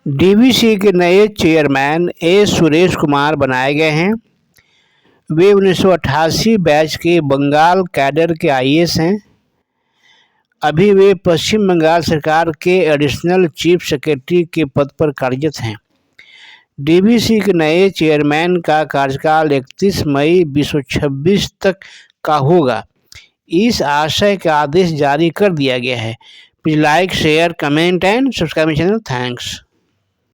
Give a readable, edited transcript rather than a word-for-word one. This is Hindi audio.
डीवीसी के नए चेयरमैन ए सुरेश कुमार बनाए गए हैं। वे 1988 बैच के बंगाल कैडर के आईएएस हैं। अभी वे पश्चिम बंगाल सरकार के एडिशनल चीफ सेक्रेटरी के पद पर कार्यरत हैं। डीवीसी के नए चेयरमैन का कार्यकाल 31 मई 2026 तक का होगा। इस आशय का आदेश जारी कर दिया गया है। Please like, share, comment and subscribe my channel. Thanks.